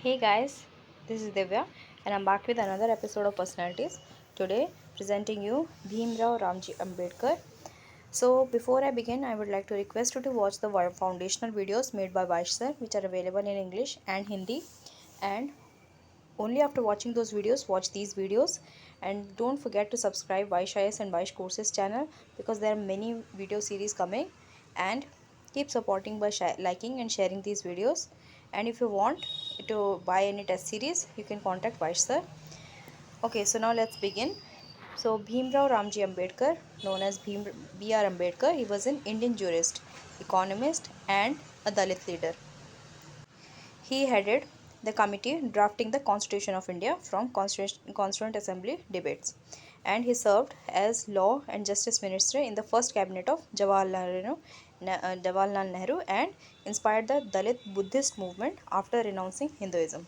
Hey guys, this is Divya and I'm back with another episode of Personalities. Today, presenting you Bhimrao Ramji Ambedkar. So, before I begin, I would like to request you to watch the foundational videos made by Vysh sir, which are available in English and Hindi. And only after watching those videos, watch these videos. And don't forget to subscribe Vysh IS and Vysh Courses channel because there are many video series coming. And keep supporting by liking and sharing these videos. And if you want to buy any test series, you can contact Vysh sir. Okay, so now let's begin. So Bhimrao Ramji Ambedkar, known as B.R. Ambedkar, he was an Indian jurist, economist, and a Dalit leader. He headed the committee drafting the Constitution of India from Constituent Assembly debates, and he served as Law and Justice Minister in the first cabinet of Jawaharlal Nehru and inspired the Dalit Buddhist movement after renouncing Hinduism.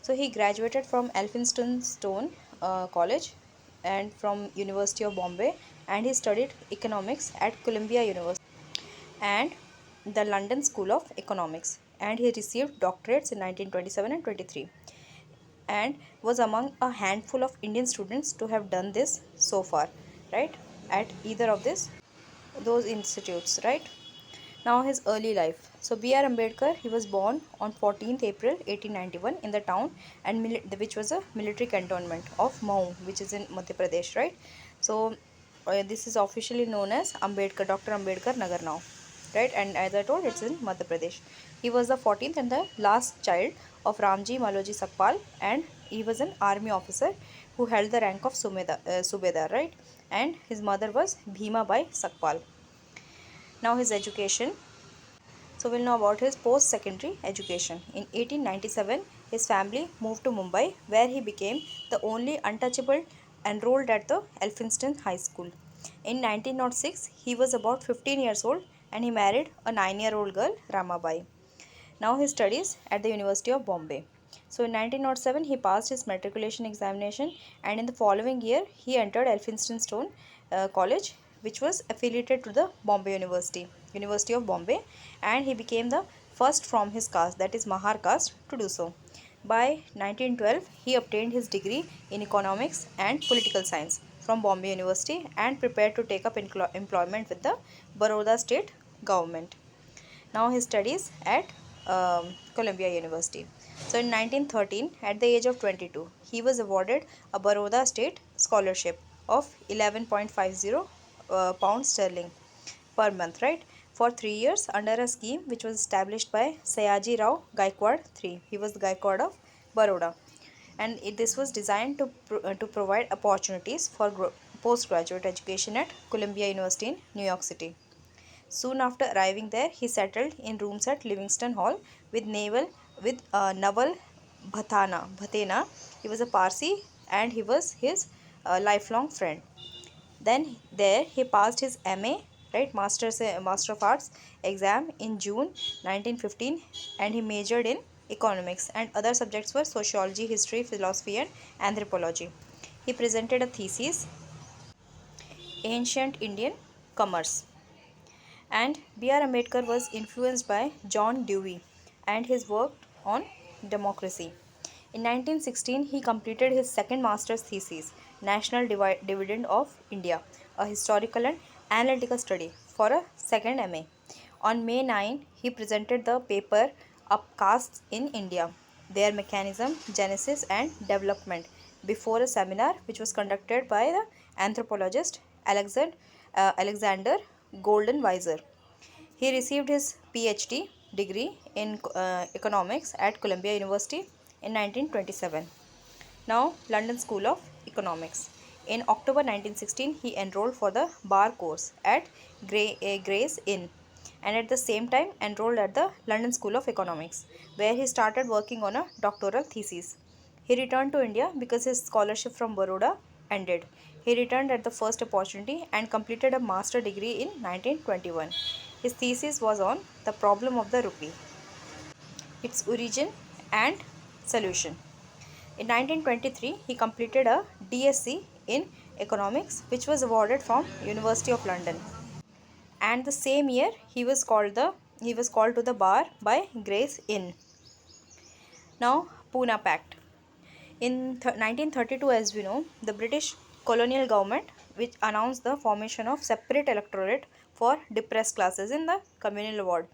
So he graduated from Elphinstone College and from University of Bombay, and he studied economics at Columbia University and the London School of Economics, and he received doctorates in 1927 and 23 and was among a handful of Indian students to have done this so far, right, at either of those institutes, right. Now his early life. So B.R. Ambedkar, he was born on 14th April 1891 in the town and which was a military cantonment of Mahou, which is in Madhya Pradesh, right. So this is officially known as Ambedkar, Dr. Ambedkar Nagar now, right, and as I told, it's in Madhya Pradesh. He was the 14th and the last child of Ramji Maloji Sakpal, and he was an army officer who held the rank of Subedar, right, and his mother was Bhima Bai Sakpal. Now his education. So we'll know about his post-secondary education. In 1897, his family moved to Mumbai, where he became the only untouchable enrolled at the Elphinstone High School. In 1906, he was about 15 years old and he married a 9-year-old girl, Ramabai. Now he studies at the University of Bombay. So in 1907, he passed his matriculation examination, and in the following year, he entered Elphinstone College, which was affiliated to the Bombay University of Bombay, and he became the first from his caste, that is Mahar caste, to do so. By 1912, he obtained his degree in economics and political science from Bombay University and prepared to take up employment with the Baroda state government. Now he studies at Columbia University. So in 1913, at the age of 22, he was awarded a Baroda State Scholarship of 11.50 pounds sterling per month, right, for 3 years under a scheme which was established by Sayaji Rao Gaikwad III. He was the Gaikwad of Baroda, and this was designed to provide opportunities for postgraduate education at Columbia University in New York City. Soon after arriving there, he settled in rooms at Livingston Hall with Naval Bhatena. He was a Parsi and he was his lifelong friend. Then there he passed his MA, right, Master of Arts exam in June 1915, and he majored in economics, and other subjects were sociology, history, philosophy, and anthropology. He presented a thesis, Ancient Indian Commerce. And B.R. Ambedkar was influenced by John Dewey and his work on democracy. In 1916, he completed his second master's thesis, National Dividend of India, a historical and analytical study, for a second MA. On May 9, he presented the paper Upcastes in India, Their Mechanism, Genesis and Development before a seminar which was conducted by the anthropologist Alexander Goldenweiser. He received his PhD degree in economics at Columbia University in 1927. Now, London School of Economics. In October 1916, he enrolled for the bar course at Gray's Inn, and at the same time enrolled at the London School of Economics, where he started working on a doctoral thesis. He returned to India because his scholarship from Baroda ended. He returned at the first opportunity and completed a master degree in 1921. His thesis was on the problem of the rupee, its origin and solution. In 1923, he completed a DSc in economics, which was awarded from University of London. And the same year, he was called to the bar by Gray's Inn. Now, Pune Pact. In 1932, as we know, the British colonial government which announced the formation of separate electorate for depressed classes in the communal ward.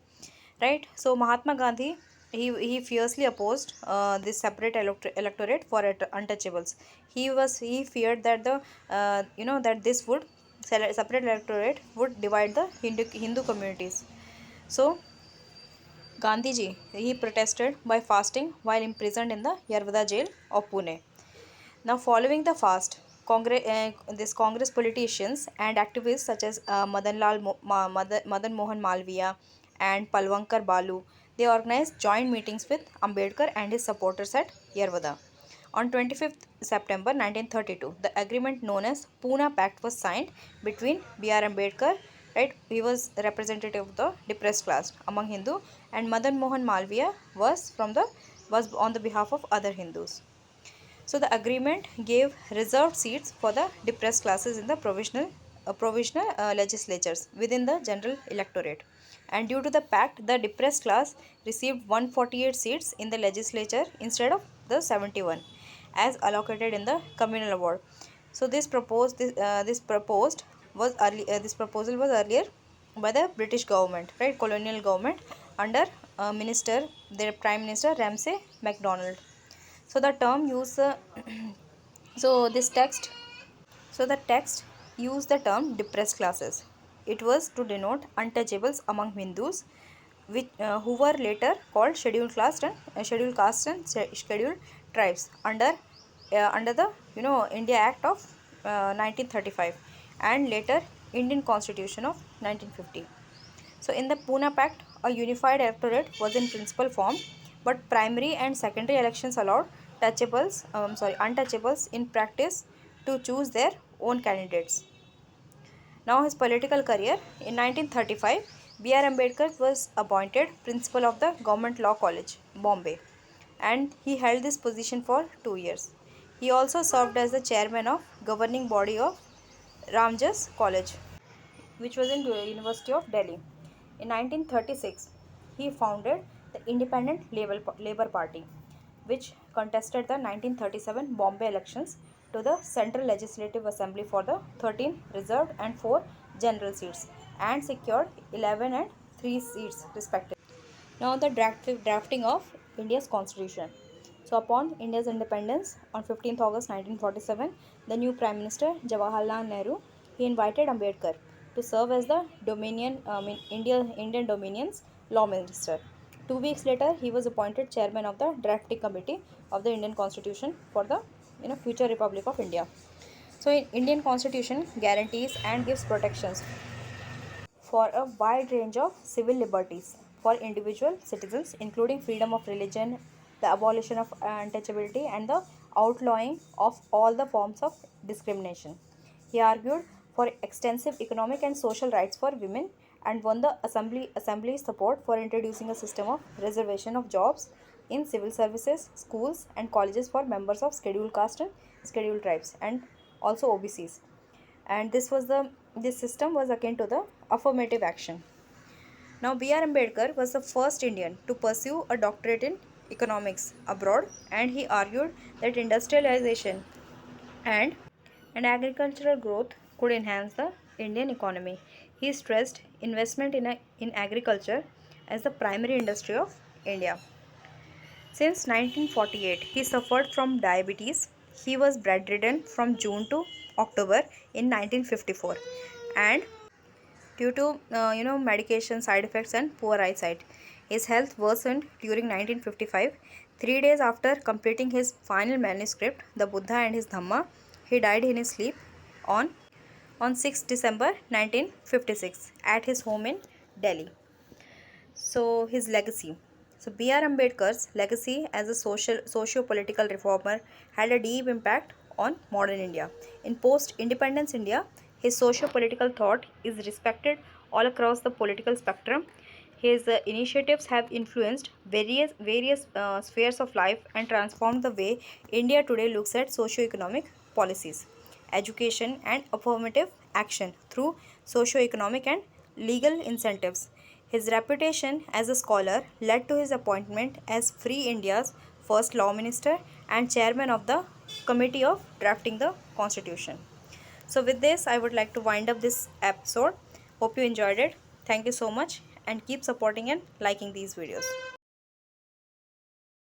Right? So Mahatma Gandhi he fiercely opposed this separate electorate for untouchables. He feared that the that this would separate electorate would divide the Hindu communities. So Gandhiji he protested by fasting while imprisoned in the Yarwada jail of Pune. Now, following the fast, Congress politicians and activists such as Madan Mohan Malviya and Palwankar Balu, they organized joint meetings with Ambedkar and his supporters at Yerwada. On 25th September 1932, the agreement known as Pune Pact was signed between B.R. Ambedkar, right? He was representative of the depressed class among Hindu, and Madan Mohan Malviya was on the behalf of other Hindus. So the agreement gave reserved seats for the depressed classes in the provisional legislatures within the general electorate. And due to the pact, the depressed class received 148 seats in the legislature instead of the 71 as allocated in the communal award. So this proposal was earlier by the British government, right, colonial government under their Prime Minister Ramsay MacDonald. So the term use so this text so the text used the term depressed classes. It was to denote untouchables among Hindus, who were later called scheduled tribes under the India Act of 1935 and later Indian Constitution of 1950. So in the Pune Pact, a unified electorate was in principle formed, but primary and secondary elections allowed untouchables in practice to choose their own candidates. Now his political career. In 1935, B.R. Ambedkar was appointed principal of the Government Law College, Bombay, and he held this position for 2 years. He also served as the chairman of governing body of Ramjas College, which was in the University of Delhi. In 1936, he founded the Independent Labour Party, which contested the 1937 Bombay elections to the Central Legislative Assembly for the 13 reserved and 4 general seats and secured 11 and 3 seats respectively. Now the drafting of India's constitution. So upon India's independence on 15th August 1947, the new Prime Minister Jawaharlal Nehru he invited Ambedkar to serve as the Indian Dominion's law minister. 2 weeks later, he was appointed chairman of the drafting committee of the Indian Constitution for the future Republic of India. So, Indian Constitution guarantees and gives protections for a wide range of civil liberties for individual citizens, including freedom of religion, the abolition of untouchability, and the outlawing of all the forms of discrimination. He argued for extensive economic and social rights for women and won the assembly's support for introducing a system of reservation of jobs in civil services, schools, and colleges for members of scheduled caste and scheduled tribes, and also OBCs. And this system was akin to the affirmative action. Now, B.R. Ambedkar was the first Indian to pursue a doctorate in economics abroad, and he argued that industrialization and, and agricultural growth could enhance the Indian economy. He stressed investment in agriculture as the primary industry of India. Since 1948, he suffered from diabetes. He was bedridden from June to October in 1954, and due to medication side effects and poor eyesight, his health worsened during 1955. 3 days after completing his final manuscript, The Buddha and His Dhamma, he died in his sleep on 6 December 1956 at his home in Delhi. So his legacy. So B.R. Ambedkar's legacy as a socio-political reformer had a deep impact on modern India. In post-independence India, his socio-political thought is respected all across the political spectrum. His initiatives have influenced various spheres of life and transformed the way India today looks at socio-economic policies, education, and affirmative action through socio-economic and legal incentives. His reputation as a scholar led to his appointment as Free India's first Law Minister, and chairman of the Committee of Drafting the Constitution. So with this, I would like to wind up this episode. Hope you enjoyed it. Thank you so much, and keep supporting and liking these videos.